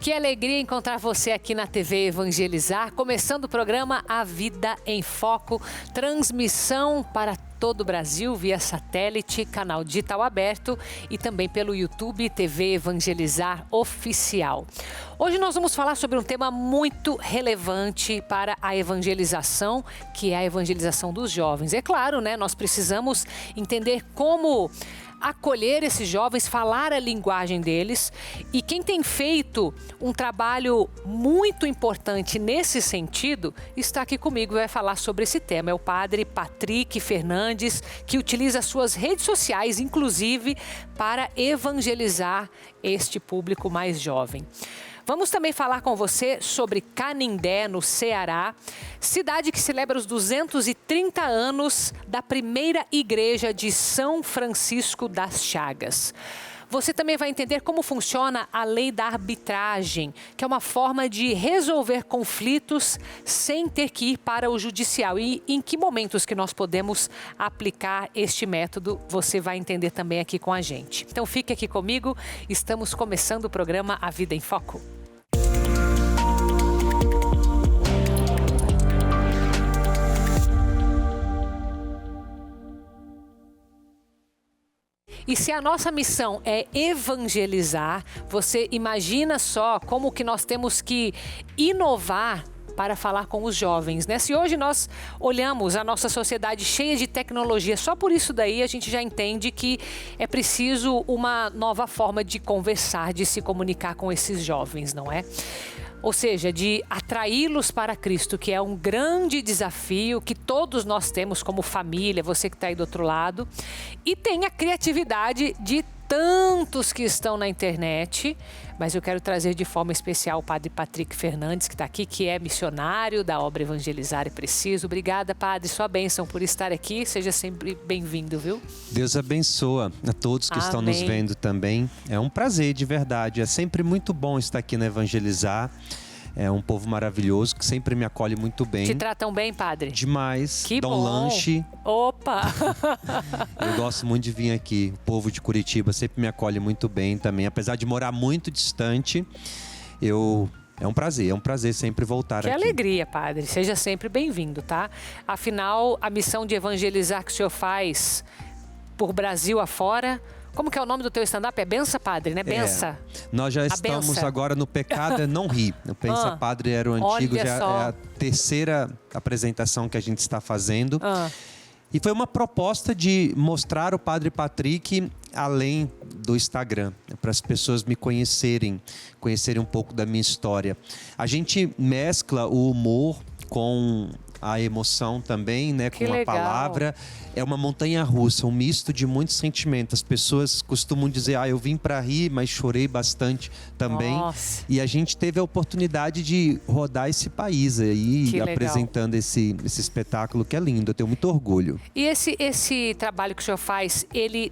Que alegria encontrar você aqui na TV Evangelizar, começando o programa A Vida em Foco, transmissão para todo o Brasil via satélite, canal digital aberto e também pelo YouTube TV Evangelizar Oficial. Hoje nós vamos falar sobre um tema muito relevante para a evangelização, que é a evangelização dos jovens. É claro, né? Nós precisamos entender como acolher esses jovens, falar a linguagem deles. E quem tem feito um trabalho muito importante nesse sentido, está aqui comigo e vai falar sobre esse tema. É o padre Patrick Fernandes, que utiliza suas redes sociais, inclusive, para evangelizar este público mais jovem. Vamos também falar com você sobre Canindé, no Ceará, cidade que celebra os 230 anos da primeira igreja de São Francisco das Chagas. Você também vai entender como funciona a lei da arbitragem, que é uma forma de resolver conflitos sem ter que ir para o judicial. E em que momentos que nós podemos aplicar este método, você vai entender também aqui com a gente. Então fique aqui comigo, estamos começando o programa A Vida em Foco. E se a nossa missão é evangelizar, você imagina só como que nós temos que inovar para falar com os jovens, né? Se hoje nós olhamos a nossa sociedade cheia de tecnologia, só por isso daí a gente já entende que é preciso uma nova forma de conversar, de se comunicar com esses jovens, não é? Ou seja, de atraí-los para Cristo, que é um grande desafio que todos nós temos como família, você que está aí do outro lado. E tem a criatividade de tantos que estão na internet, mas eu quero trazer de forma especial o padre Patrick Fernandes, que está aqui, que é missionário da obra Evangelizar é Preciso. Obrigada, padre, sua bênção por estar aqui, seja sempre bem-vindo, viu? Deus abençoa a todos que estão nos vendo também. É um prazer, de verdade, é sempre muito bom estar aqui na Evangelizar. É um povo maravilhoso que sempre me acolhe muito bem. Te tratam bem, padre? Demais. Que dão bom. Lanche. Opa! Eu gosto muito de vir aqui. O povo de Curitiba sempre me acolhe muito bem também. Apesar de morar muito distante, é um prazer sempre voltar aqui. Que alegria, padre. Seja sempre bem-vindo, tá? Afinal, a missão de evangelizar que o senhor faz por Brasil afora... Como que é o nome do teu stand-up? É Bença, padre, né? Bença. Nós já estamos agora no Pecado é Não Rir. O Bença Padre era o antigo, já é a terceira apresentação que a gente está fazendo. E foi uma proposta de mostrar o Padre Patrick além do Instagram, para as pessoas me conhecerem um pouco da minha história. A gente mescla o humor com a emoção também, né, com a palavra. É uma montanha-russa, um misto de muitos sentimentos. As pessoas costumam dizer, eu vim para rir, mas chorei bastante também. Nossa. E a gente teve a oportunidade de rodar esse país aí, apresentando esse espetáculo que é lindo. Eu tenho muito orgulho. E esse trabalho que o senhor faz, ele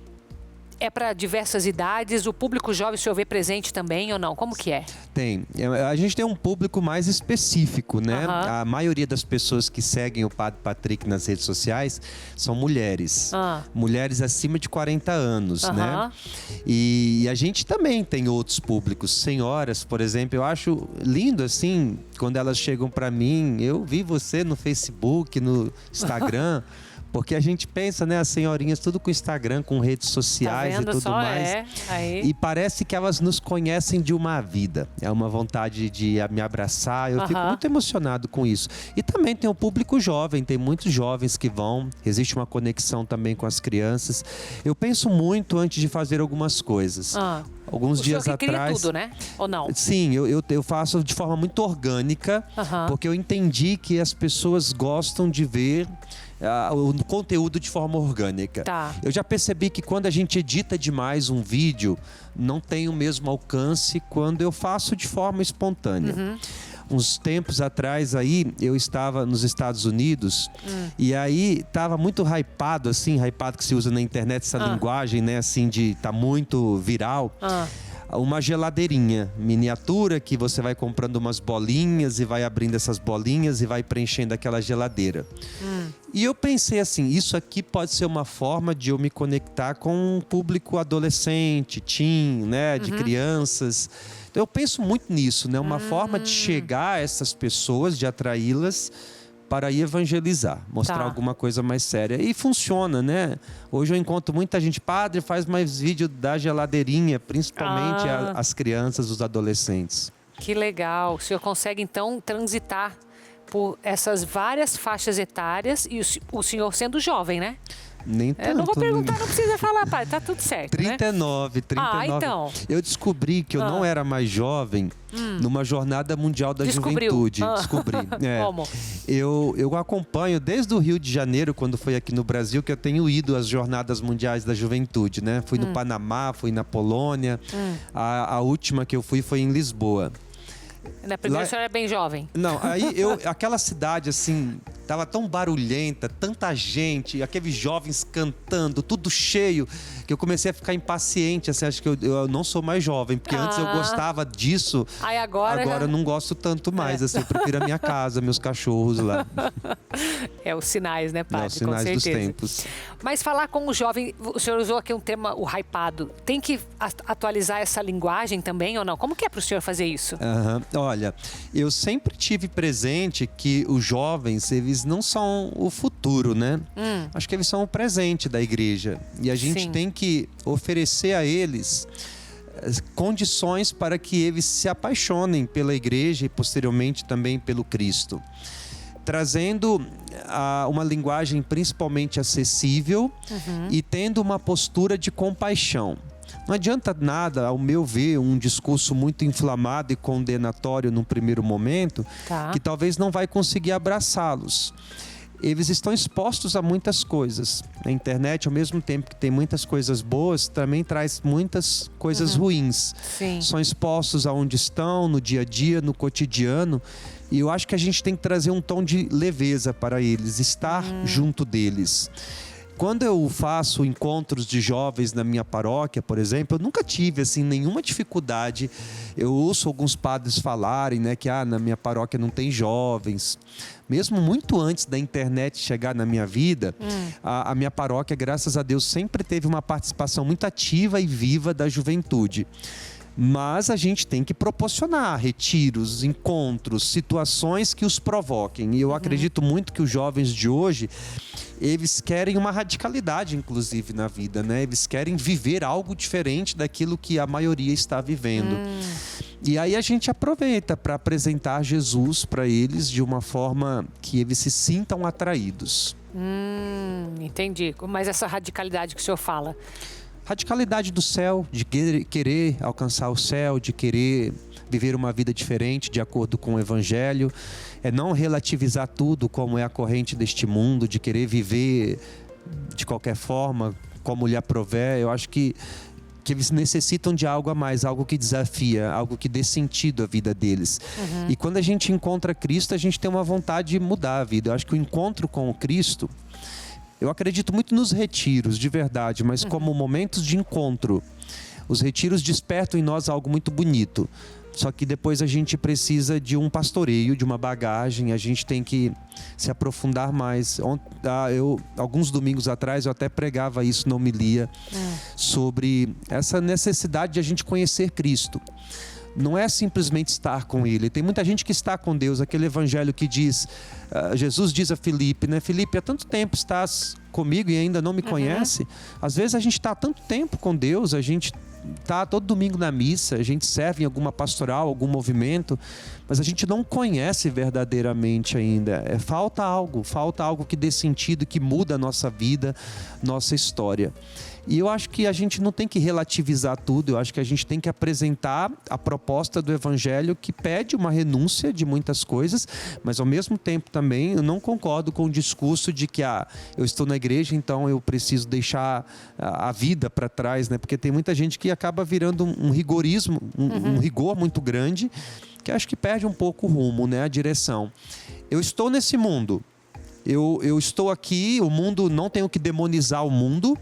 é para diversas idades? O público jovem o senhor vê presente também ou não? Como que é? Tem. A gente tem um público mais específico, né? A maioria das pessoas que seguem o Padre Patrick nas redes sociais são mulheres. Mulheres acima de 40 anos, né? E a gente também tem outros públicos. Senhoras, por exemplo, eu acho lindo assim, quando elas chegam para mim, eu vi você no Facebook, no Instagram... Porque a gente pensa, né, as senhorinhas tudo com Instagram, com redes sociais e tudo mais. E parece que elas nos conhecem de uma vida. É uma vontade de me abraçar. Eu fico muito emocionado com isso. E também tem o público jovem, tem muitos jovens que vão. Existe uma conexão também com as crianças. Eu penso muito antes de fazer algumas coisas. Alguns dias atrás. Cria tudo, né? Ou não? Sim, eu faço de forma muito orgânica, porque eu entendi que as pessoas gostam de ver o conteúdo de forma orgânica. Eu já percebi que quando a gente edita demais um vídeo, não tem o mesmo alcance quando eu faço de forma espontânea. Uns tempos atrás aí, eu estava nos Estados Unidos e aí estava muito hypado, assim, hypado que se usa na internet, essa linguagem, né, assim, de tá muito viral. Uma geladeirinha miniatura que você vai comprando umas bolinhas e vai abrindo essas bolinhas e vai preenchendo aquela geladeira. E eu pensei assim, isso aqui pode ser uma forma de eu me conectar com um público adolescente, teen, né, de crianças. Então eu penso muito nisso, né? Uma forma de chegar a essas pessoas, de atraí-las para ir evangelizar, mostrar alguma coisa mais séria. E funciona, né? Hoje eu encontro muita gente, padre, faz mais vídeo da geladeirinha, principalmente as crianças, os adolescentes. Que legal. O senhor consegue, então, transitar por essas várias faixas etárias e o senhor sendo jovem, né? Nem tanto. Eu não vou perguntar, não precisa falar, pai, tá tudo certo, 39. Então. Eu descobri que eu não era mais jovem numa jornada mundial da juventude. Descobri. Como? Eu acompanho desde o Rio de Janeiro, quando foi aqui no Brasil, que eu tenho ido às jornadas mundiais da juventude, né? Fui no Panamá, fui na Polônia. A última que eu fui foi em Lisboa. Na primeira, o senhor era bem jovem. Não, aí aquela cidade assim, tava tão barulhenta, tanta gente, aqueles jovens cantando, tudo cheio, que eu comecei a ficar impaciente, assim, acho que eu não sou mais jovem, porque antes eu gostava disso. Aí agora eu não gosto tanto mais, assim, eu prefiro a minha casa, meus cachorros lá. Os sinais, né, padre? Os sinais dos tempos. Mas falar com o jovem, o senhor usou aqui um tema, o hypado. Tem que atualizar essa linguagem também ou não? Como que é para o senhor fazer isso? Olha, eu sempre tive presente que os jovens, eles não são o futuro, né? Acho que eles são o presente da igreja. E a gente tem que oferecer a eles condições para que eles se apaixonem pela igreja e posteriormente também pelo Cristo. Trazendo uma linguagem principalmente acessível e tendo uma postura de compaixão. Não adianta nada, ao meu ver, um discurso muito inflamado e condenatório num primeiro momento, que talvez não vai conseguir abraçá-los. Eles estão expostos a muitas coisas. A internet, ao mesmo tempo que tem muitas coisas boas, também traz muitas coisas ruins. São expostos aonde estão, no dia a dia, no cotidiano. E eu acho que a gente tem que trazer um tom de leveza para eles, estar junto deles. Quando eu faço encontros de jovens na minha paróquia, por exemplo, eu nunca tive assim, nenhuma dificuldade. Eu ouço alguns padres falarem, né, que na minha paróquia não tem jovens. Mesmo muito antes da internet chegar na minha vida, a minha paróquia, graças a Deus, sempre teve uma participação muito ativa e viva da juventude. Mas a gente tem que proporcionar retiros, encontros, situações que os provoquem. E eu acredito muito que os jovens de hoje, eles querem uma radicalidade, inclusive, na vida, né? Eles querem viver algo diferente daquilo que a maioria está vivendo. E aí a gente aproveita para apresentar Jesus para eles de uma forma que eles se sintam atraídos. Entendi. Mas essa radicalidade que o senhor fala... Radicalidade do céu, de querer alcançar o céu, de querer viver uma vida diferente de acordo com o Evangelho. É não relativizar tudo como é a corrente deste mundo, de querer viver de qualquer forma, como lhe aprouver. Eu acho que eles necessitam de algo a mais, algo que desafia, algo que dê sentido à vida deles. E quando a gente encontra Cristo, a gente tem uma vontade de mudar a vida. Eu acho que o encontro com o Cristo... Eu acredito muito nos retiros, de verdade, mas como momentos de encontro. Os retiros despertam em nós algo muito bonito. Só que depois a gente precisa de um pastoreio, de uma bagagem, a gente tem que se aprofundar mais. Alguns domingos atrás eu até pregava isso na homilia, sobre essa necessidade de a gente conhecer Cristo. Não é simplesmente estar com Ele. Tem muita gente que está com Deus. Aquele evangelho que diz... Jesus diz a Filipe, né? Filipe, há tanto tempo estás comigo e ainda não me conhece. Às vezes a gente está há tanto tempo com Deus, a gente está todo domingo na missa, a gente serve em alguma pastoral, algum movimento, mas a gente não conhece verdadeiramente ainda. Falta algo que dê sentido, que muda a nossa vida, nossa história. E eu acho que a gente não tem que relativizar tudo, eu acho que a gente tem que apresentar a proposta do Evangelho que pede uma renúncia de muitas coisas, mas ao mesmo tempo também eu não concordo com o discurso de que eu estou na igreja, então eu preciso deixar a vida para trás, né? Porque tem muita gente que acaba virando um rigorismo, um rigor muito grande, que acho que perde um pouco o rumo, né? A direção. Eu estou nesse mundo, eu estou aqui, o mundo, não tenho que demonizar o mundo.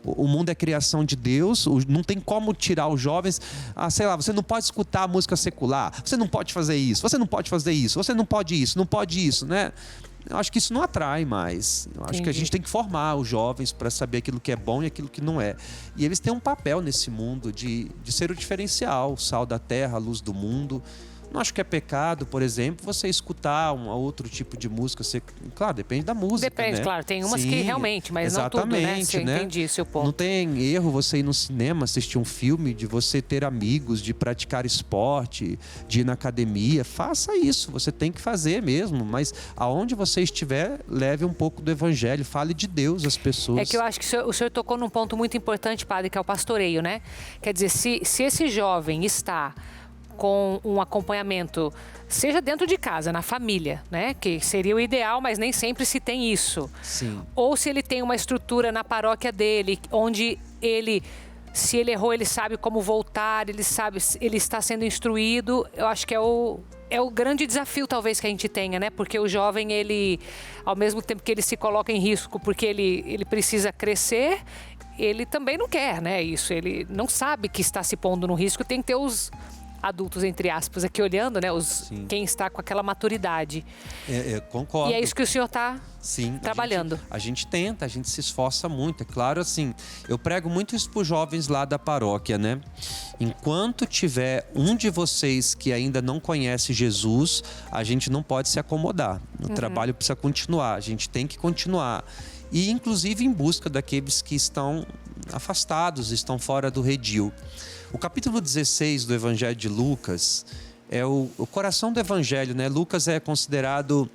O mundo é criação de Deus, não tem como tirar os jovens. Sei lá, você não pode escutar a música secular, você não pode fazer isso, você não pode fazer isso, você não pode isso, não pode isso, né? eu acho que isso não atrai mais. Eu acho que a gente tem que formar os jovens para saber aquilo que é bom e aquilo que não é. E eles têm um papel nesse mundo de ser o diferencial, o sal da terra, a luz do mundo. Não acho que é pecado, por exemplo, você escutar um outro tipo de música. Claro, depende da música. Depende, né? claro. Tem umas que realmente, mas exatamente, não tudo, né? Você entendi seu ponto. Não tem erro você ir no cinema, assistir um filme, de você ter amigos, de praticar esporte, de ir na academia. Faça isso, você tem que fazer mesmo. Mas aonde você estiver, leve um pouco do evangelho, fale de Deus às pessoas. É que eu acho que o senhor tocou num ponto muito importante, padre, que é o pastoreio, né? Quer dizer, se esse jovem está com um acompanhamento, seja dentro de casa, na família, né? Que seria o ideal, mas nem sempre se tem isso. Sim. Ou se ele tem uma estrutura na paróquia dele, onde se ele errou, ele sabe como voltar, ele está sendo instruído. Eu acho que é o grande desafio, talvez, que a gente tenha, né? Porque o jovem, ele, ao mesmo tempo que ele se coloca em risco, porque ele precisa crescer, ele também não quer, né? Isso, ele não sabe que está se pondo no risco. Tem que ter os adultos, entre aspas, aqui olhando, né? Quem está com aquela maturidade. Concordo. E é isso que o senhor está trabalhando. A gente tenta, a gente se esforça muito. É claro, assim, eu prego muito isso para os jovens lá da paróquia, né? Enquanto tiver um de vocês que ainda não conhece Jesus, a gente não pode se acomodar. O trabalho precisa continuar, a gente tem que continuar. E, inclusive, em busca daqueles que estão afastados, estão fora do redil. O capítulo 16 do Evangelho de Lucas é o coração do Evangelho, né? Lucas é considerado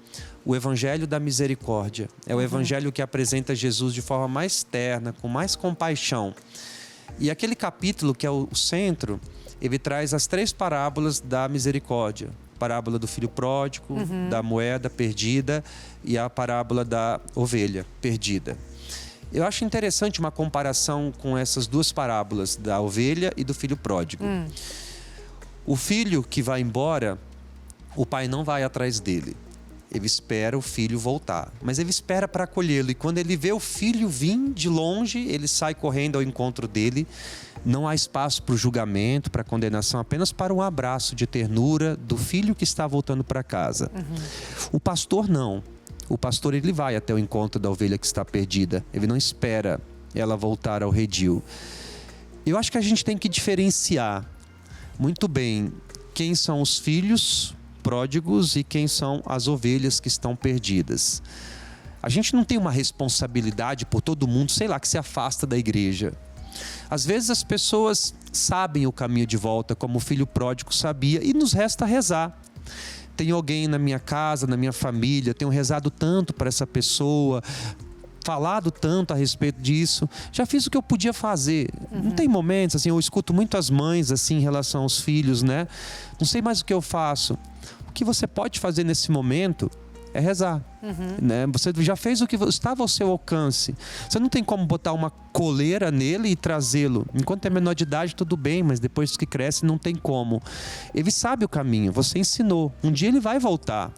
o Evangelho da misericórdia. É o Evangelho que apresenta Jesus de forma mais terna, com mais compaixão. E aquele capítulo, que é o centro, ele traz as 3 parábolas da misericórdia. A parábola do filho pródigo, da moeda perdida e a parábola da ovelha perdida. Eu acho interessante uma comparação com essas 2 parábolas, da ovelha e do filho pródigo. O filho que vai embora, o pai não vai atrás dele. Ele espera o filho voltar, mas ele espera para acolhê-lo. E quando ele vê o filho vir de longe, ele sai correndo ao encontro dele. Não há espaço para o julgamento, para a condenação, apenas para um abraço de ternura do filho que está voltando para casa. O pastor não. O pastor, ele vai até o encontro da ovelha que está perdida. Ele não espera ela voltar ao redil. Eu acho que a gente tem que diferenciar muito bem quem são os filhos pródigos e quem são as ovelhas que estão perdidas. A gente não tem uma responsabilidade por todo mundo, sei lá, que se afasta da igreja. Às vezes as pessoas sabem o caminho de volta, como o filho pródigo sabia, e nos resta rezar. Tem alguém na minha casa, na minha família, tenho rezado tanto para essa pessoa, falado tanto a respeito disso, já fiz o que eu podia fazer. Não tem momentos, assim, eu escuto muito as mães, assim, em relação aos filhos, né? Não sei mais o que eu faço. O que você pode fazer nesse momento é rezar. Né? Você já fez o que estava ao seu alcance. Você não tem como botar uma coleira nele e trazê-lo. Enquanto é menor de idade, tudo bem, mas depois que cresce, não tem como. Ele sabe o caminho, você ensinou. Um dia ele vai voltar.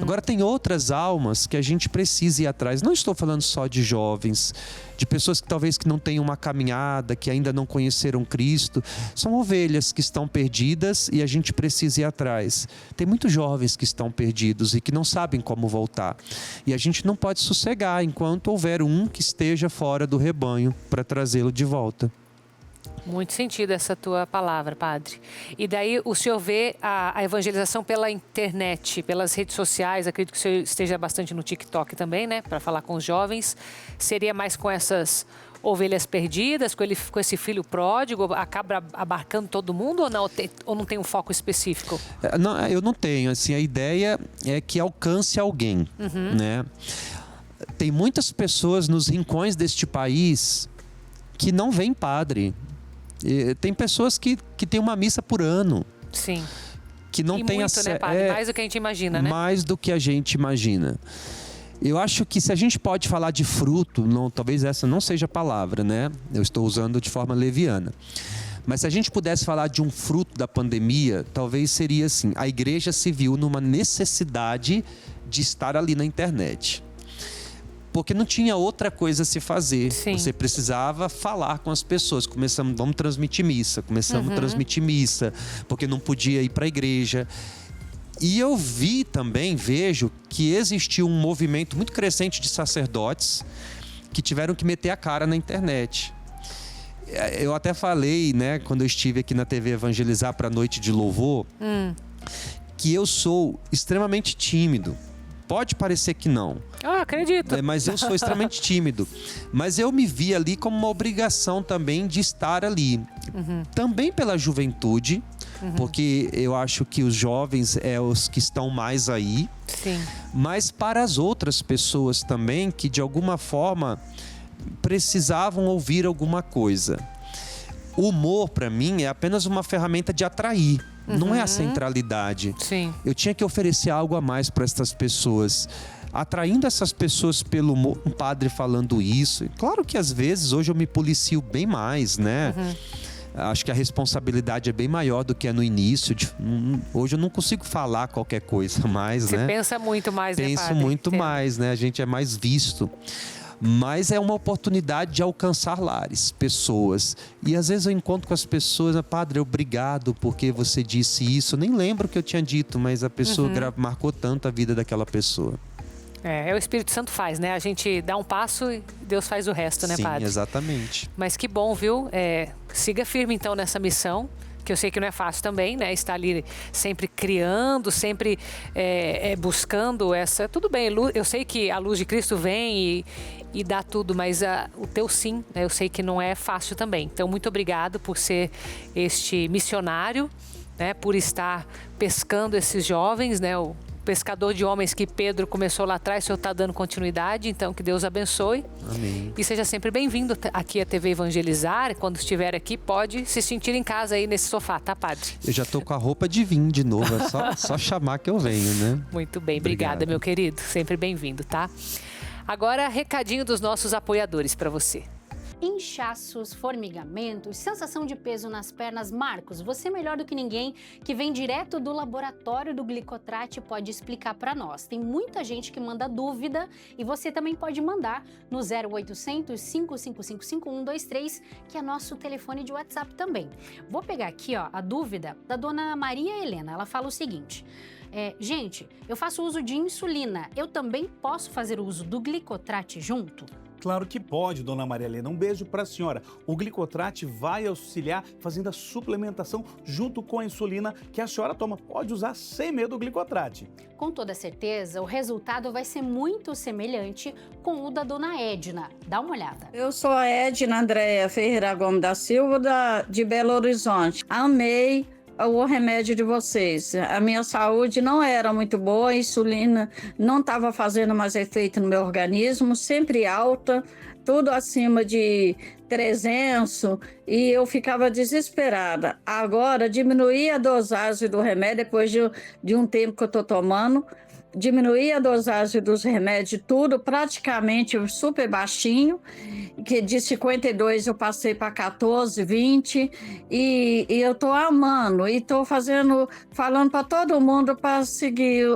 Agora tem outras almas que a gente precisa ir atrás. Não estou falando só de jovens, de pessoas que talvez que não tenham uma caminhada, que ainda não conheceram Cristo. São ovelhas que estão perdidas e a gente precisa ir atrás. Tem muitos jovens que estão perdidos e que não sabem como voltar. E a gente não pode sossegar enquanto houver um que esteja fora do rebanho para trazê-lo de volta. Muito sentido essa tua palavra, padre. E daí o senhor vê a evangelização pela internet, pelas redes sociais, acredito que o senhor esteja bastante no TikTok também, né? Para falar com os jovens. Seria mais com essas ovelhas perdidas, com esse filho pródigo, acaba abarcando todo mundo ou não tem um foco específico? Não, eu não tenho. Assim, a ideia é que alcance alguém, né? Tem muitas pessoas nos rincões deste país que não veem padre. Tem pessoas que têm uma missa por ano. Sim. Que não tem acesso. Né, padre? Mais do que a gente imagina, né? Mais do que a gente imagina. Eu acho que se a gente pode falar de fruto, talvez essa não seja a palavra, né? Eu estou usando de forma leviana. Mas se a gente pudesse falar de um fruto da pandemia, talvez seria assim: a igreja se viu numa necessidade de estar ali na internet. Porque não tinha outra coisa a se fazer. Sim. Você precisava falar com as pessoas. Vamos transmitir missa. Começamos a transmitir missa, porque não podia ir para a igreja. E eu vejo que existiu um movimento muito crescente de sacerdotes que tiveram que meter a cara na internet. Eu até falei, né, quando eu estive aqui na TV Evangelizar para a Noite de Louvor, que eu sou extremamente tímido. Pode parecer que não. Acredito. Mas eu sou extremamente tímido. Mas eu me vi ali como uma obrigação também de estar ali. Também pela juventude, porque eu acho que os jovens os que estão mais aí. Sim. Mas para as outras pessoas também que de alguma forma precisavam ouvir alguma coisa. O humor, para mim, é apenas uma ferramenta de atrair. Não é a centralidade. Sim. Eu tinha que oferecer algo a mais para essas pessoas. Atraindo essas pessoas pelo humor, um padre falando isso. Claro que às vezes, hoje eu me policio bem mais, né? Acho que a responsabilidade é bem maior do que é no início. Hoje eu não consigo falar qualquer coisa mais, né? Você pensa muito mais, né, Penso padre? muito mais, né? A gente é mais visto. Mas é uma oportunidade de alcançar lares, pessoas. E às vezes eu encontro com as pessoas, padre, obrigado porque você disse isso. Eu nem lembro o que eu tinha dito, mas a pessoa marcou tanto a vida daquela pessoa. É o Espírito Santo faz, né? A gente dá um passo e Deus faz o resto, né, padre? Sim, exatamente. Mas que bom, viu? Siga firme então nessa missão, que eu sei que não é fácil também, né? Estar ali sempre criando, sempre buscando essa... Tudo bem, eu sei que a luz de Cristo vem e dá tudo, mas o teu sim, né? Eu sei que não é fácil também. Então, muito obrigado por ser este missionário, né? Por estar pescando esses jovens, né? O pescador de homens que Pedro começou lá atrás, o Senhor está dando continuidade, então que Deus abençoe. Amém. E seja sempre bem-vindo aqui à TV Evangelizar. Quando estiver aqui, pode se sentir em casa aí nesse sofá, tá, padre? Eu já tô com a roupa de vinho de novo, é só chamar que eu venho, né? Muito bem, obrigada, meu querido. Sempre bem-vindo, tá? Agora, recadinho dos nossos apoiadores para você. Inchaços, formigamentos, sensação de peso nas pernas. Marcos, você melhor do que ninguém, que vem direto do laboratório do Glicotrate, pode explicar para nós. Tem muita gente que manda dúvida e você também pode mandar no 0800 555 5123, que é nosso telefone de WhatsApp também. Vou pegar aqui a dúvida da dona Maria Helena. Ela fala o seguinte: gente, eu faço uso de insulina, eu também posso fazer uso do Glicotrate junto? Claro que pode, dona Maria Helena. Um beijo para a senhora. O Glicotrate vai auxiliar fazendo a suplementação junto com a insulina que a senhora toma. Pode usar sem medo o Glicotrate. Com toda certeza, o resultado vai ser muito semelhante com o da dona Edna. Dá uma olhada. Eu sou a Edna Andréia Ferreira Gomes da Silva, de Belo Horizonte. Amei o remédio de vocês. A minha saúde não era muito boa, a insulina não estava fazendo mais efeito no meu organismo, sempre alta, tudo acima de 300, e eu ficava desesperada. Agora, diminuí a dosagem do remédio, depois de um tempo que eu estou tomando, diminuí a dosagem dos remédios, tudo praticamente super baixinho, que de 52 eu passei para 14, 20, e eu tô amando, e tô falando para todo mundo para seguir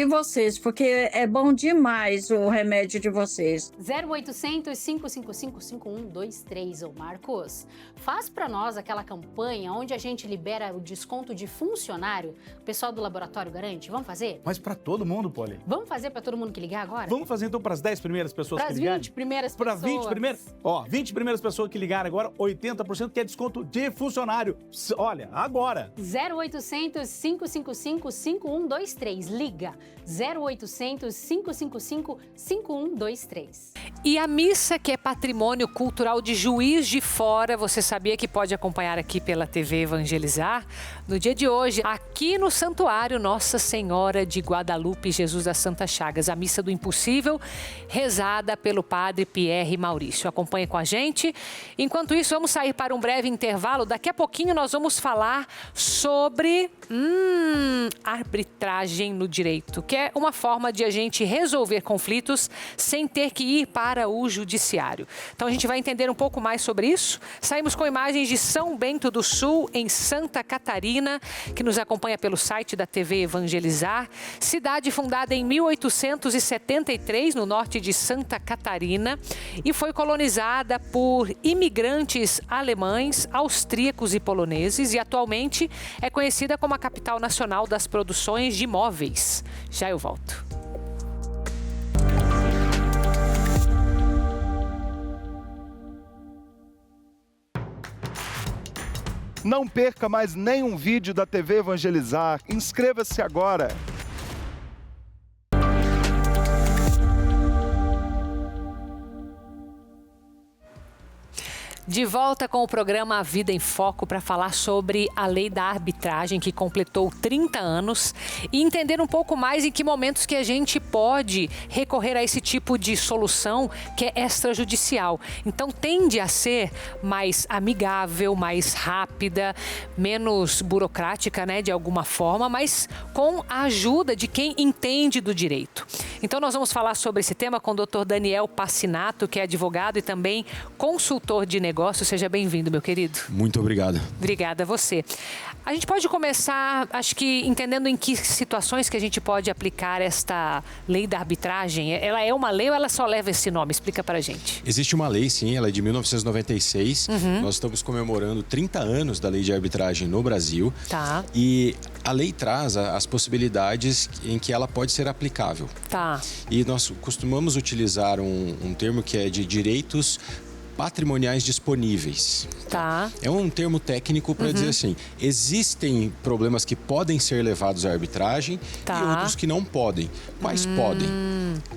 vocês, porque é bom demais o remédio de vocês. 0800 555 5123, ô Marcos. Faz para nós aquela campanha onde a gente libera o desconto de funcionário. O pessoal do laboratório garante. Vamos fazer? Mas para todo mundo, Polly. Vamos fazer para todo mundo que ligar agora? Vamos fazer então para as 10 primeiras pessoas que ligarem? Para as 20 primeiras pessoas. Para 20 primeiras? 20 primeiras pessoas que ligarem agora, 80% que é desconto de funcionário. Olha, agora. 0800 555 5123. Liga 0800 555 5123. E a missa, que é patrimônio cultural de Juiz de Fora, você sabia que pode acompanhar aqui pela TV Evangelizar? No dia de hoje, aqui no Santuário Nossa Senhora de Guadalupe, Jesus das Santas Chagas, a missa do impossível, rezada pelo padre Pierre Maurício. Acompanhe com a gente. Enquanto isso, vamos sair para um breve intervalo. Daqui a pouquinho nós vamos falar sobre arbitragem no direito, que é uma forma de a gente resolver conflitos sem ter que ir para para o judiciário. Então a gente vai entender um pouco mais sobre isso. Saímos com imagens de São Bento do Sul, em Santa Catarina, que nos acompanha pelo site da TV Evangelizar. Cidade fundada em 1873, no norte de Santa Catarina, e foi colonizada por imigrantes alemães, austríacos e poloneses, e atualmente é conhecida como a capital nacional das produções de móveis. Já eu volto. Não perca mais nenhum vídeo da TV Evangelizar. Inscreva-se agora. De volta com o programa A Vida em Foco para falar sobre a lei da arbitragem, que completou 30 anos, e entender um pouco mais em que momentos que a gente pode recorrer a esse tipo de solução que é extrajudicial. Então tende a ser mais amigável, mais rápida, menos burocrática, né, de alguma forma, mas com a ajuda de quem entende do direito. Então nós vamos falar sobre esse tema com o Dr. Daniel Passinato, que é advogado e também consultor de negócios. Seja bem-vindo, meu querido. Muito obrigado. Obrigada a você. A gente pode começar, acho que entendendo em que situações que a gente pode aplicar esta lei da arbitragem. Ela é uma lei ou ela só leva esse nome? Explica pra gente. Existe uma lei, sim, ela é de 1996. Nós estamos comemorando 30 anos da lei de arbitragem no Brasil. Tá. E a lei traz as possibilidades em que ela pode ser aplicável. Tá. E nós costumamos utilizar um termo que é de direitos patrimoniais disponíveis. Tá. É um termo técnico para dizer assim, existem problemas que podem ser levados à arbitragem Tá. e outros que não podem. Quais podem?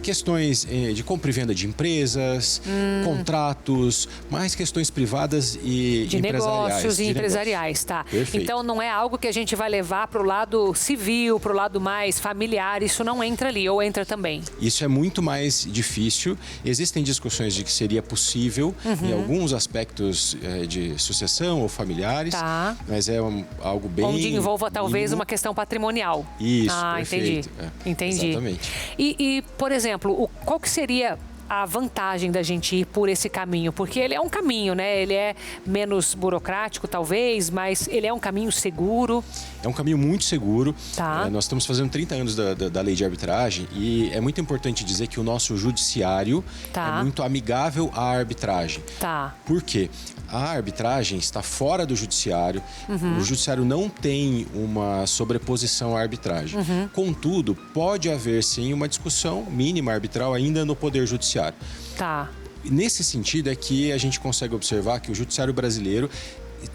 Questões de compra e venda de empresas, contratos, mais questões privadas e De empresariais. negócios e de empresariais, tá. Perfeito. Então não é algo que a gente vai levar para o lado civil, para o lado mais familiar, isso não entra ali, ou entra também? Isso é muito mais difícil. Existem discussões de que seria possível em alguns aspectos de sucessão ou familiares, Tá. mas é algo bem Onde envolva talvez mínimo. uma questão patrimonial. Isso, Entendi. perfeito. Entendi. Exatamente. E, por exemplo, qual que seria a vantagem da gente ir por esse caminho? Porque ele é um caminho, né? Ele é menos burocrático, talvez, mas ele é um caminho seguro. É um caminho muito seguro. Tá. Nós estamos fazendo 30 anos da lei de arbitragem e é muito importante dizer que o nosso judiciário Tá. é muito amigável à arbitragem. Tá. Por quê? A arbitragem está fora do judiciário, o judiciário não tem uma sobreposição à arbitragem. Contudo, pode haver sim uma discussão mínima arbitral ainda no Poder Judiciário. Tá. Nesse sentido é que a gente consegue observar que o judiciário brasileiro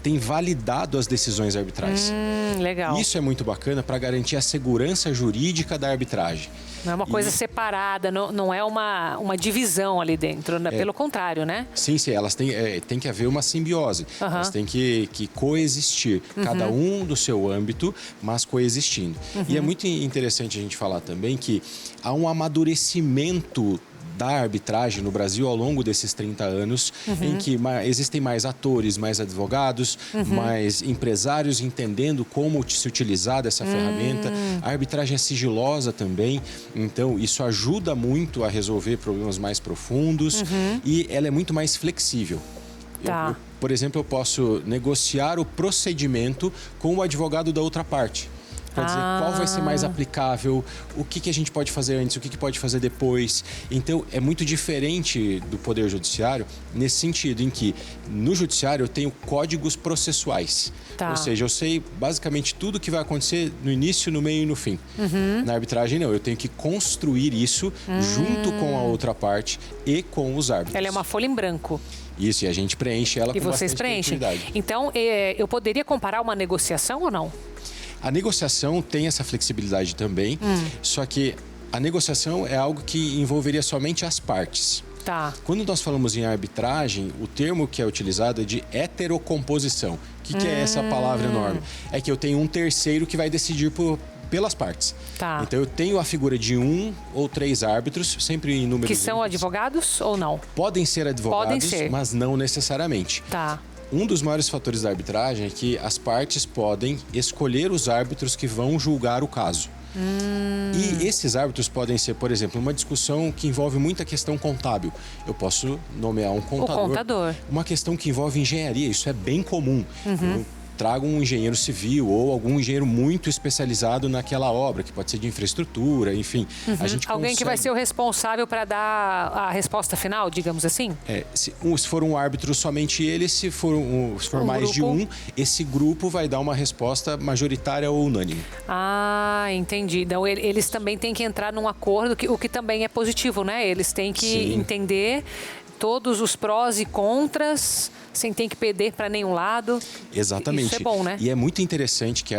tem validado as decisões arbitrais. Legal. Isso é muito bacana para garantir a segurança jurídica da arbitragem. Não é uma coisa separada, não é uma divisão ali dentro, né? Pelo contrário, né? Sim, elas têm que haver uma simbiose. Elas têm que coexistir, cada um do seu âmbito, mas coexistindo. E é muito interessante a gente falar também que há um amadurecimento da arbitragem no Brasil ao longo desses 30 anos, em que existem mais atores, mais advogados, mais empresários entendendo como se utilizar dessa ferramenta. A arbitragem é sigilosa também, então isso ajuda muito a resolver problemas mais profundos e ela é muito mais flexível. Tá. Por exemplo, eu posso negociar o procedimento com o advogado da outra parte. Para dizer qual vai ser mais aplicável, o que a gente pode fazer antes, o que pode fazer depois. Então, é muito diferente do Poder Judiciário nesse sentido, em que no Judiciário eu tenho códigos processuais. Tá. Ou seja, eu sei basicamente tudo o que vai acontecer no início, no meio e no fim. Na arbitragem, não. Eu tenho que construir isso junto com a outra parte e com os árbitros. Ela é uma folha em branco. Isso, e a gente preenche ela E com vocês bastante preenchem. tranquilidade. Então, eu poderia comparar uma negociação ou não? A negociação tem essa flexibilidade também, só que a negociação é algo que envolveria somente as partes. Tá. Quando nós falamos em arbitragem, o termo que é utilizado é de heterocomposição. O que é essa palavra enorme? É que eu tenho um terceiro que vai decidir pelas partes. Tá. Então eu tenho a figura de 1 ou 3 árbitros, sempre em números Que são ímpares. advogados ou não? Podem ser advogados, Podem ser. mas não necessariamente. Tá. Um dos maiores fatores da arbitragem é que as partes podem escolher os árbitros que vão julgar o caso. E esses árbitros podem ser, por exemplo, uma discussão que envolve muita questão contábil. Eu posso nomear um contador. O contador. Uma questão que envolve engenharia, isso é bem comum. Eu trago um engenheiro civil ou algum engenheiro muito especializado naquela obra, que pode ser de infraestrutura, enfim. A gente Alguém que vai ser o responsável para dar a resposta final, digamos assim? Se for um árbitro, somente ele. Se for mais de um, esse grupo vai dar uma resposta majoritária ou unânime. Ah, entendi. Então, eles também têm que entrar num acordo, o que também é positivo, né? Eles têm que entender todos os prós e contras, sem ter que perder para nenhum lado. Exatamente. Isso é bom, né? E é muito interessante que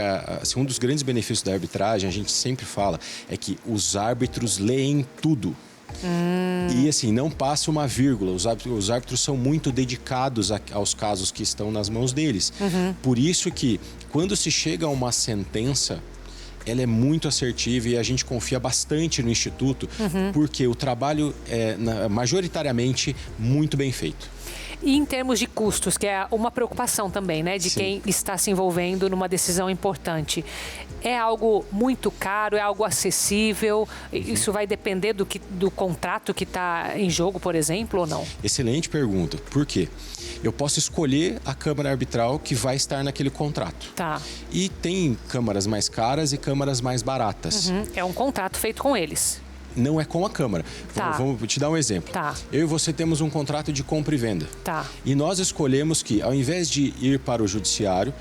um dos grandes benefícios da arbitragem, a gente sempre fala, é que os árbitros leem tudo. E assim, não passa uma vírgula. Os árbitros são muito dedicados aos casos que estão nas mãos deles. Por isso que, quando se chega a uma sentença, ela é muito assertiva e a gente confia bastante no Instituto, porque o trabalho é majoritariamente muito bem feito. E em termos de custos, que é uma preocupação também, né, de quem está se envolvendo numa decisão importante. É algo muito caro, é algo acessível? Isso vai depender do contrato que está em jogo, por exemplo, ou não? Excelente pergunta. Por quê? Eu posso escolher a câmara arbitral que vai estar naquele contrato. Tá. E tem câmaras mais caras e câmaras mais baratas. É um contrato feito com eles. Não é com a Câmara. Tá. Vamos te dar um exemplo. Tá. Eu e você temos um contrato de compra e venda. Tá. E nós escolhemos que, ao invés de ir para o judiciário,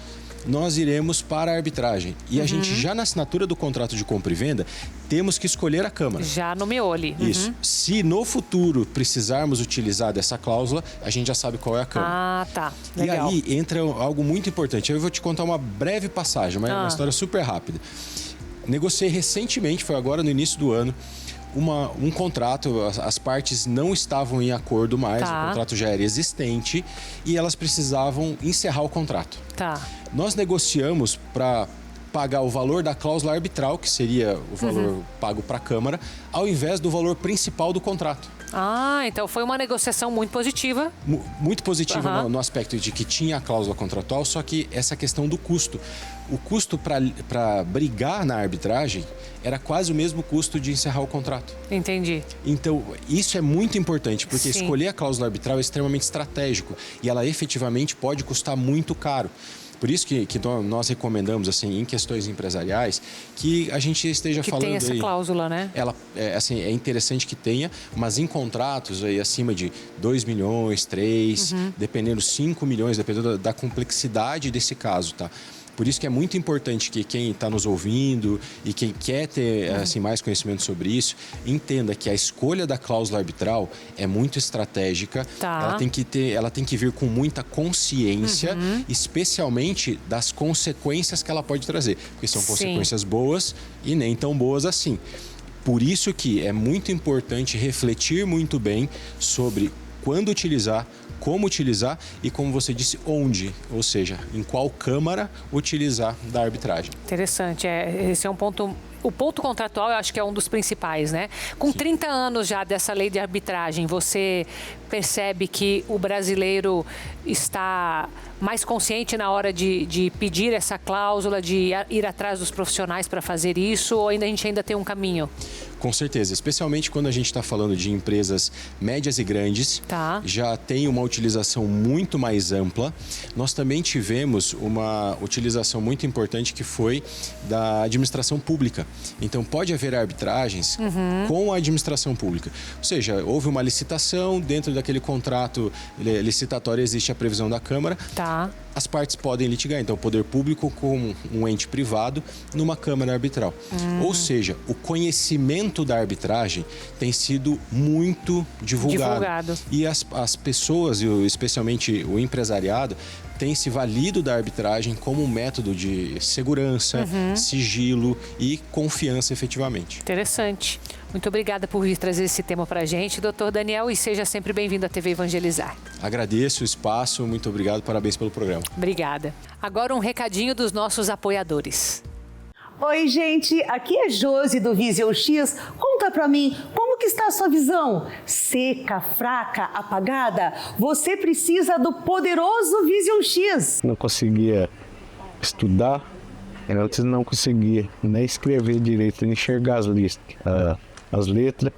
nós iremos para a arbitragem. E a gente, já na assinatura do contrato de compra e venda, temos que escolher a Câmara. Já nomeou ali. Isso. Se no futuro precisarmos utilizar dessa cláusula, a gente já sabe qual é a Câmara. Ah, tá. Legal. E aí entra algo muito importante. Eu vou te contar uma breve passagem, uma história super rápida. Negociei recentemente, foi agora no início do ano, um contrato, as partes não estavam em acordo mais, o contrato já era existente e elas precisavam encerrar o contrato. Tá. Nós negociamos para pagar o valor da cláusula arbitral, que seria o valor pago para a Câmara, ao invés do valor principal do contrato. Ah, então foi uma negociação muito positiva. Muito positiva no aspecto de que tinha a cláusula contratual, só que essa questão do custo. O custo para brigar na arbitragem era quase o mesmo custo de encerrar o contrato. Entendi. Então, isso é muito importante, porque escolher a cláusula arbitral é extremamente estratégico e ela efetivamente pode custar muito caro. Por isso que nós recomendamos, assim, em questões empresariais, que a gente esteja falando... Que tenha essa cláusula, né? Ela, assim, é interessante que tenha, mas em contratos aí acima de 2 milhões, 3, dependendo 5 milhões, dependendo da complexidade desse caso, tá? Por isso que é muito importante que quem está nos ouvindo e quem quer ter assim, mais conhecimento sobre isso, entenda que a escolha da cláusula arbitral é muito estratégica. Ela tem que vir com muita consciência, especialmente das consequências que ela pode trazer. Porque são consequências boas e nem tão boas assim. Por isso que é muito importante refletir muito bem sobre quando utilizar, como utilizar e, como você disse, onde, ou seja, em qual câmara utilizar da arbitragem. Interessante, esse é um ponto... O ponto contratual, eu acho que é um dos principais, né? Com 30 anos já dessa lei de arbitragem, você percebe que o brasileiro está mais consciente na hora de pedir essa cláusula, de ir atrás dos profissionais para fazer isso, ou a gente ainda tem um caminho? Com certeza, especialmente quando a gente está falando de empresas médias e grandes, já tem uma utilização muito mais ampla. Nós também tivemos uma utilização muito importante que foi da administração pública. Então, pode haver arbitragens com a administração pública. Ou seja, houve uma licitação, dentro daquele contrato licitatório existe a previsão da Câmara. As partes podem litigar, então, o poder público com um ente privado numa Câmara arbitral. Ou seja, o conhecimento da arbitragem tem sido muito divulgado. E as pessoas, especialmente o empresariado, tem se valido da arbitragem como um método de segurança, sigilo e confiança efetivamente. Interessante. Muito obrigada por vir trazer esse tema para a gente, doutor Daniel, e seja sempre bem-vindo à TV Evangelizar. Agradeço o espaço, muito obrigado, parabéns pelo programa. Obrigada. Agora um recadinho dos nossos apoiadores. Oi, gente, aqui é Josi do Vision X. Conta pra mim, como que está a sua visão? Seca, fraca, apagada? Você precisa do poderoso Vision X. Não conseguia estudar, Antes não conseguia nem escrever direito, nem enxergar as letras.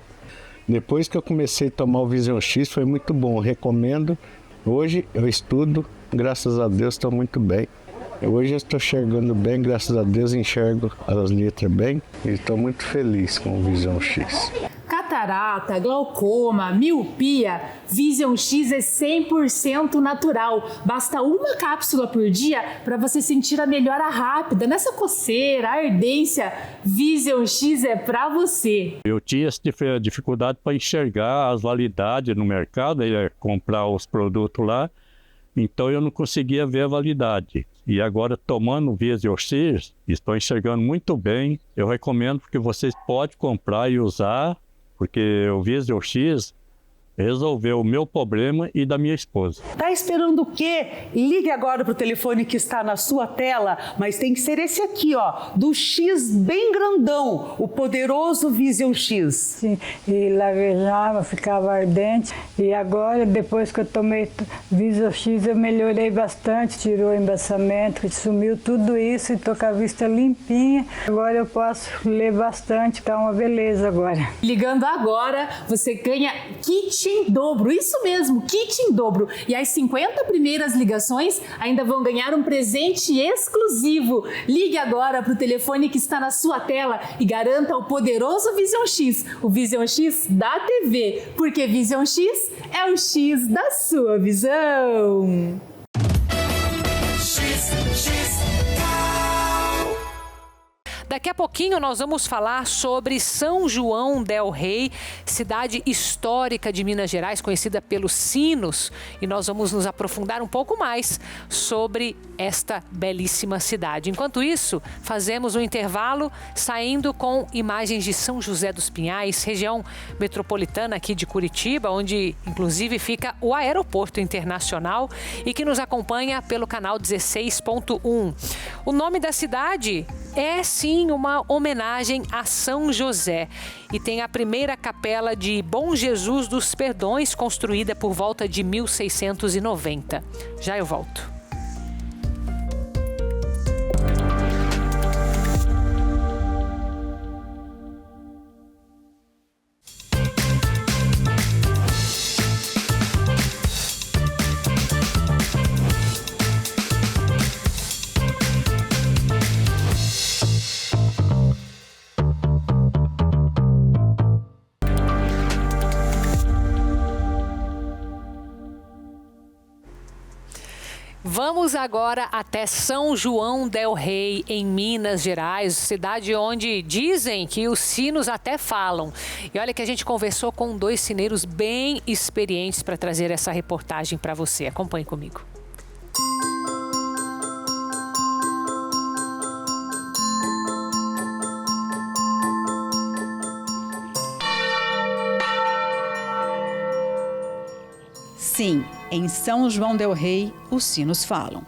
Depois que eu comecei a tomar o Vision X, foi muito bom, recomendo. Hoje eu estudo, graças a Deus estou muito bem. Hoje eu estou enxergando bem, graças a Deus enxergo as letras bem e estou muito feliz com o Vision X. Catarata, glaucoma, miopia, Vision X é 100% natural. Basta uma cápsula por dia para você sentir a melhora rápida. Nessa coceira, ardência, Vision X é para você. Eu tinha essa dificuldade para enxergar as validades no mercado, comprar os produtos lá, então eu não conseguia ver a validade. E agora, tomando o Vision X, estou enxergando muito bem. Eu recomendo que vocês podem comprar e usar, porque o Vision X resolveu o meu problema e da minha esposa. Tá esperando o quê? Ligue agora pro telefone que está na sua tela, mas tem que ser esse aqui, ó, do X bem grandão, o poderoso Vision X. Sim, e lavejava, ficava ardente, e agora, depois que eu tomei Vision X, eu melhorei bastante, tirou o embaçamento, sumiu tudo isso e tô com a vista limpinha. Agora eu posso ler bastante, tá uma beleza agora. Ligando agora, você ganha kit em dobro, isso mesmo, kit em dobro. E as 50 primeiras ligações ainda vão ganhar um presente exclusivo. Ligue agora para o telefone que está na sua tela e garanta o poderoso Vision X, o Vision X da TV, porque Vision X é o X da sua visão. Daqui a pouquinho nós vamos falar sobre São João del Rei, cidade histórica de Minas Gerais, conhecida pelos sinos, e nós vamos nos aprofundar um pouco mais sobre esta belíssima cidade. Enquanto isso, fazemos um intervalo saindo com imagens de São José dos Pinhais, região metropolitana aqui de Curitiba, onde inclusive fica o aeroporto internacional e que nos acompanha pelo canal 16.1. O nome da cidade é sim uma homenagem a São José e tem a primeira capela de Bom Jesus dos Perdões, construída por volta de 1690. Já eu volto. Vamos agora até São João del Rei, em Minas Gerais, cidade onde dizem que os sinos até falam. E olha que a gente conversou com 2 sineiros bem experientes para trazer essa reportagem para você. Acompanhe comigo. Sim, em São João del Rei, os sinos falam.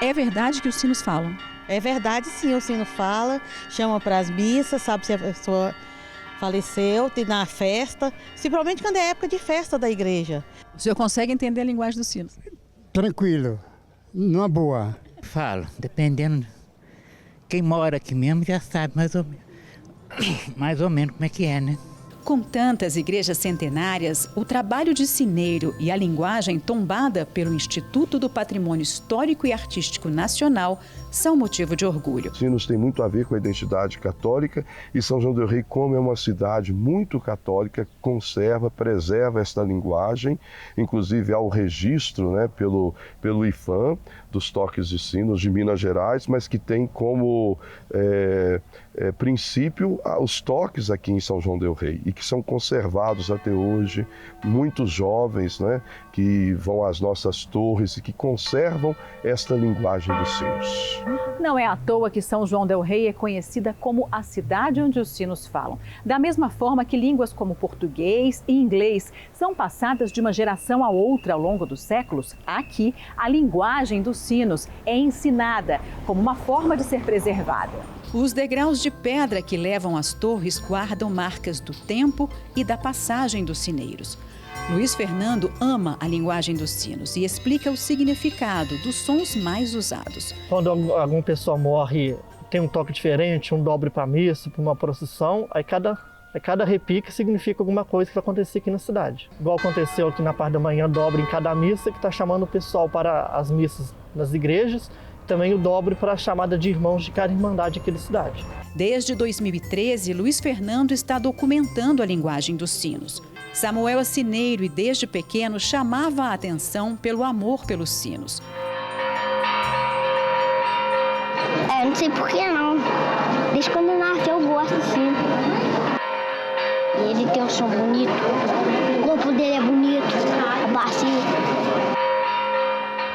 É verdade que os sinos falam? É verdade, sim, o sino fala, chama para as missas, sabe se a pessoa faleceu, tem na festa, principalmente quando é época de festa da igreja. O senhor consegue entender a linguagem dos sinos? Tranquilo, numa boa. Falo, dependendo, quem mora aqui mesmo já sabe mais ou menos como é que é, né? Com tantas igrejas centenárias, o trabalho de sineiro e a linguagem tombada pelo Instituto do Patrimônio Histórico e Artístico Nacional são motivo de orgulho. Sinos tem muito a ver com a identidade católica e São João del Rei, como é uma cidade muito católica, conserva, preserva esta linguagem, inclusive há o registro, né, pelo IFAM dos toques de sinos de Minas Gerais, mas que tem como princípio os toques aqui em São João del Rei e que são conservados até hoje, muitos jovens, né, que vão às nossas torres e que conservam esta linguagem dos sinos. Não é à toa que São João del Rei é conhecida como a cidade onde os sinos falam. Da mesma forma que línguas como português e inglês são passadas de uma geração a outra ao longo dos séculos, aqui a linguagem dos sinos é ensinada como uma forma de ser preservada. Os degraus de pedra que levam às torres guardam marcas do tempo e da passagem dos sineiros. Luiz Fernando ama a linguagem dos sinos e explica o significado dos sons mais usados. Quando alguma pessoa morre, tem um toque diferente, um dobre para missa, para uma procissão, aí cada repique significa alguma coisa que vai acontecer aqui na cidade. Igual aconteceu aqui na parte da manhã, dobre em cada missa, que está chamando o pessoal para as missas nas igrejas, também o dobre para a chamada de irmãos de cada irmandade aqui da cidade. Desde 2013, Luiz Fernando está documentando a linguagem dos sinos. Samuel é sineiro e desde pequeno chamava a atenção pelo amor pelos sinos. Não sei por que não. Desde quando eu nasci eu gosto do sino. E ele tem um som bonito, o corpo dele é bonito, a bacia.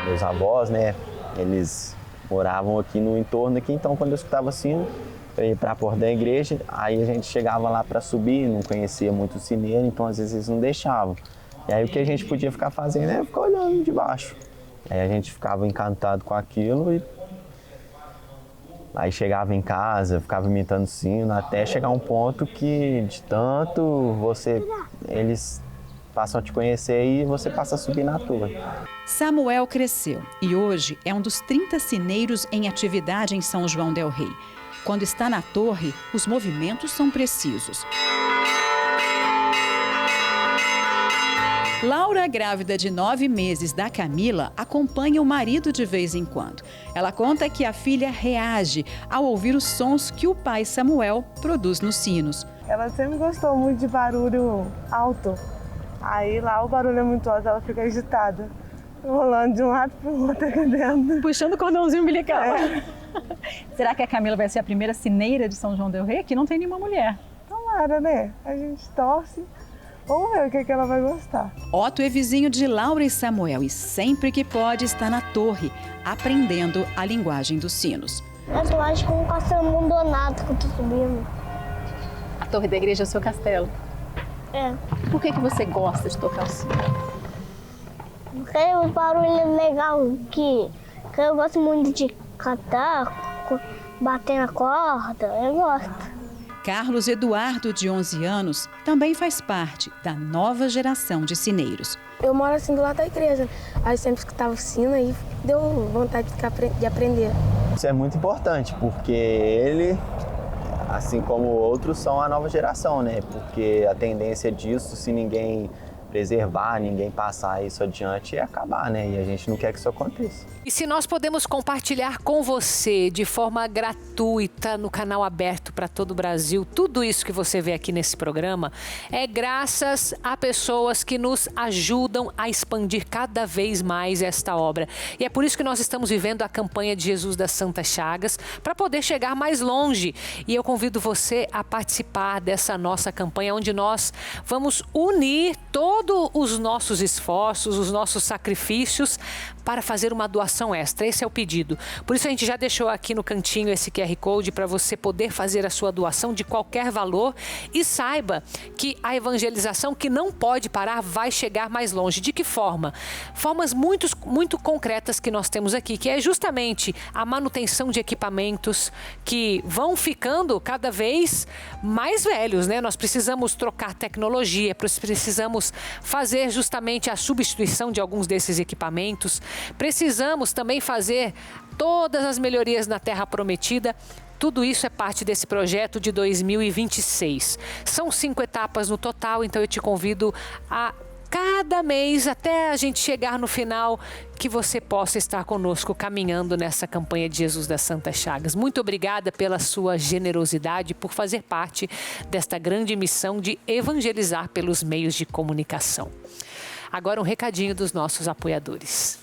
Meus avós, né, eles moravam aqui no entorno aqui, então quando eu escutava sino, eu ia para a porta da igreja, aí a gente chegava lá para subir, não conhecia muito o sineiro, então às vezes eles não deixavam. E aí o que a gente podia ficar fazendo era ficar olhando de baixo. Aí a gente ficava encantado com aquilo e aí chegava em casa, ficava imitando sino, até chegar um ponto que de tanto eles passam a te conhecer e você passa a subir na torre. Samuel cresceu e hoje é um dos 30 sineiros em atividade em São João del Rei. Quando está na torre, os movimentos são precisos. Laura, grávida de 9 meses da Camila, acompanha o marido de vez em quando. Ela conta que a filha reage ao ouvir os sons que o pai Samuel produz nos sinos. Ela sempre gostou muito de barulho alto. Aí lá o barulho é muito alto, ela fica agitada, rolando de um lado para o outro aqui dentro. Puxando o cordãozinho umbilical. É. Será que a Camila vai ser a primeira sineira de São João del Rei? Aqui não tem nenhuma mulher. Tomara, né? A gente torce. Vamos ver o que ela vai gostar. Otto é vizinho de Laura e Samuel e sempre que pode está na torre, aprendendo a linguagem dos sinos. Eu acho que um castelo abandonado que eu tô subindo. A torre da igreja é o seu castelo? É. Por que você gosta de tocar o sino? Porque o barulho é legal, que eu gosto muito de cantar, bater na corda, eu gosto. Carlos Eduardo, de 11 anos, também faz parte da nova geração de sineiros. Eu moro assim do lado da igreja, aí sempre escutava o sino e deu vontade de aprender. Isso é muito importante, porque ele, assim como outros, são a nova geração, né? Porque a tendência disso, se ninguém preservar, ninguém passar isso adiante, é acabar, né? E a gente não quer que isso aconteça. E se nós podemos compartilhar com você de forma gratuita no canal aberto para todo o Brasil, tudo isso que você vê aqui nesse programa, é graças a pessoas que nos ajudam a expandir cada vez mais esta obra. E é por isso que nós estamos vivendo a campanha de Jesus das Santas Chagas, para poder chegar mais longe. E eu convido você a participar dessa nossa campanha, onde nós vamos unir todos os nossos esforços, os nossos sacrifícios para fazer uma doação extra. Esse é o pedido. Por isso a gente já deixou aqui no cantinho esse QR Code para você poder fazer a sua doação de qualquer valor e saiba que a evangelização que não pode parar vai chegar mais longe. De que forma? Formas muito concretas que nós temos aqui, que é justamente a manutenção de equipamentos que vão ficando cada vez mais velhos, né? Nós precisamos trocar tecnologia, precisamos fazer justamente a substituição de alguns desses equipamentos. Precisamos também fazer todas as melhorias na Terra Prometida. Tudo isso é parte desse projeto de 2026. São 5 etapas no total, então eu te convido a cada mês, até a gente chegar no final, que você possa estar conosco caminhando nessa campanha de Jesus das Santas Chagas. Muito obrigada pela sua generosidade, por fazer parte desta grande missão de evangelizar pelos meios de comunicação. Agora um recadinho dos nossos apoiadores.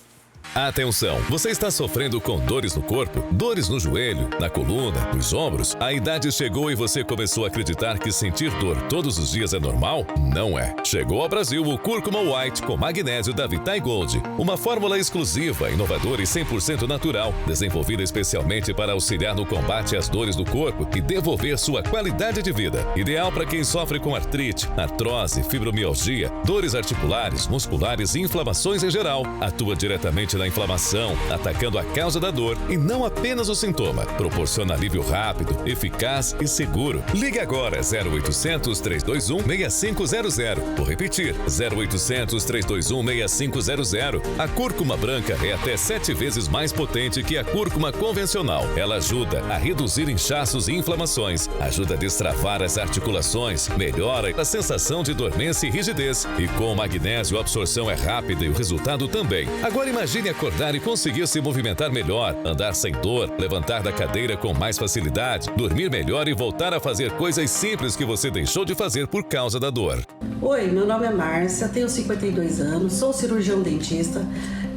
Atenção, você está sofrendo com dores no corpo, dores no joelho, na coluna, nos ombros? A idade chegou e você começou a acreditar que sentir dor todos os dias é normal? Não é. Chegou ao Brasil o Cúrcuma White com magnésio da Vitai Gold, uma fórmula exclusiva, inovadora e 100% natural, desenvolvida especialmente para auxiliar no combate às dores do corpo e devolver sua qualidade de vida. Ideal para quem sofre com artrite, artrose, fibromialgia, dores articulares, musculares e inflamações em geral. Atua diretamente na inflamação, atacando a causa da dor e não apenas o sintoma. Proporciona alívio rápido, eficaz e seguro. Ligue agora 0800 321 6500. Vou repetir, 0800 321 6500. A cúrcuma branca é até 7 vezes mais potente que a cúrcuma convencional. Ela ajuda a reduzir inchaços e inflamações, ajuda a destravar as articulações, melhora a sensação de dormência e rigidez. E com o magnésio a absorção é rápida e o resultado também. Agora imagine acordar e conseguir se movimentar melhor, andar sem dor, levantar da cadeira com mais facilidade, dormir melhor e voltar a fazer coisas simples que você deixou de fazer por causa da dor. Oi, meu nome é Márcia, tenho 52 anos, sou cirurgião dentista,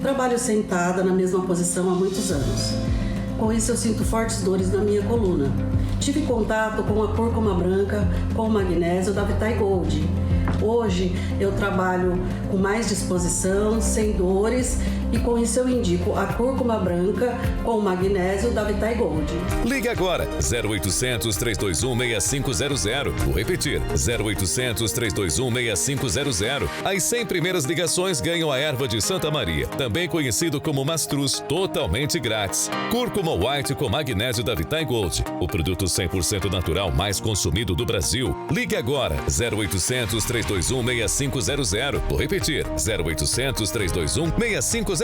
trabalho sentada na mesma posição há muitos anos. Com isso eu sinto fortes dores na minha coluna. Tive contato com a cúrcuma branca, com o magnésio da Vitai Gold. Hoje eu trabalho com mais disposição, sem dores e com isso eu indico a cúrcuma branca com o magnésio da Vitai Gold. Ligue agora, 0800 321 6500. Vou repetir, 0800 321 6500. As 100 primeiras ligações ganham a erva de Santa Maria, também conhecido como mastruz, totalmente grátis. Cúrcuma White com magnésio da Vitai Gold, o produto 100% natural mais consumido do Brasil. Ligue agora, 0800 321 6500. Vou repetir, 0800 321 6500.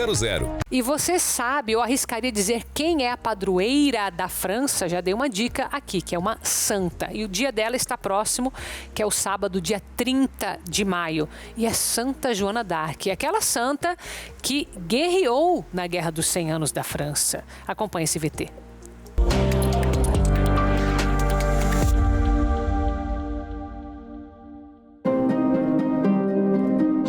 E você sabe, eu arriscaria dizer quem é a padroeira da França? Já dei uma dica aqui, que é uma santa. E o dia dela está próximo, que é o sábado, dia 30 de maio. E é Santa Joana d'Arc, aquela santa que guerreou na Guerra dos 100 Anos da França. Acompanhe esse VT.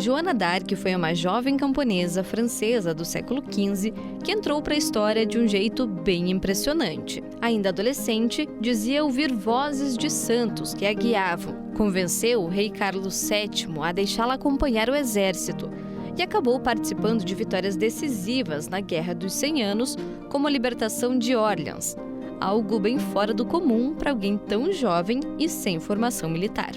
Joana d'Arc foi uma jovem camponesa francesa do século XV que entrou para a história de um jeito bem impressionante. Ainda adolescente, dizia ouvir vozes de santos que a guiavam. Convenceu o rei Carlos VII a deixá-la acompanhar o exército e acabou participando de vitórias decisivas na Guerra dos 100 Anos, como a libertação de Orleans, algo bem fora do comum para alguém tão jovem e sem formação militar.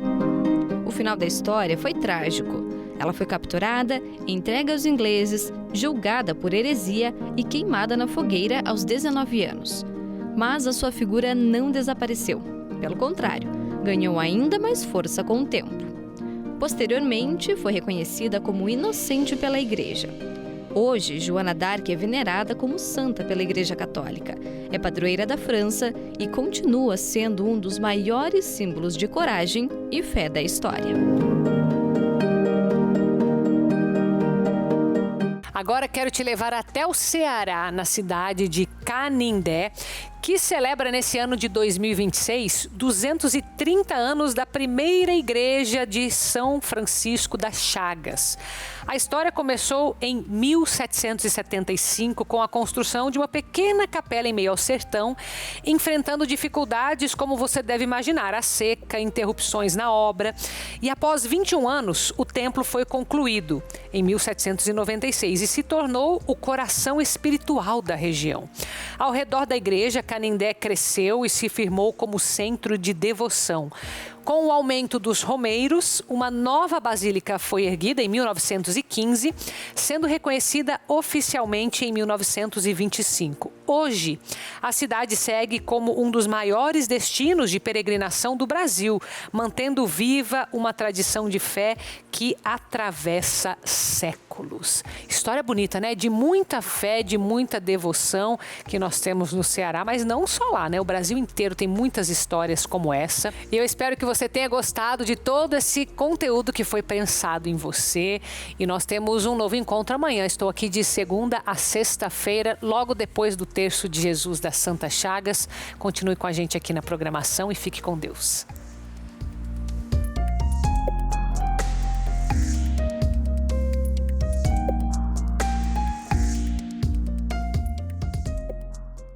O final da história foi trágico. Ela foi capturada, entregue aos ingleses, julgada por heresia e queimada na fogueira aos 19 anos. Mas a sua figura não desapareceu. Pelo contrário, ganhou ainda mais força com o tempo. Posteriormente, foi reconhecida como inocente pela Igreja. Hoje, Joana d'Arc é venerada como santa pela Igreja Católica. É padroeira da França e continua sendo um dos maiores símbolos de coragem e fé da história. Agora quero te levar até o Ceará, na cidade de Canindé, que celebra nesse ano de 2026 230 anos da primeira igreja de São Francisco das Chagas. A história começou em 1775 com a construção de uma pequena capela em meio ao sertão, enfrentando dificuldades como você deve imaginar, a seca, interrupções na obra. E após 21 anos, o templo foi concluído em 1796 e se tornou o coração espiritual da região. Ao redor da igreja, Canindé cresceu e se firmou como centro de devoção. Com o aumento dos romeiros, uma nova basílica foi erguida em 1915, sendo reconhecida oficialmente em 1925. Hoje, a cidade segue como um dos maiores destinos de peregrinação do Brasil, mantendo viva uma tradição de fé que atravessa séculos. História bonita, né? De muita fé, de muita devoção que nós temos no Ceará, mas não só lá, né? O Brasil inteiro tem muitas histórias como essa. E eu espero que você tenha gostado de todo esse conteúdo que foi pensado em você. E nós temos um novo encontro amanhã. Estou aqui de segunda a sexta-feira, logo depois do Terço de Jesus das Santas Chagas. Continue com a gente aqui na programação e fique com Deus.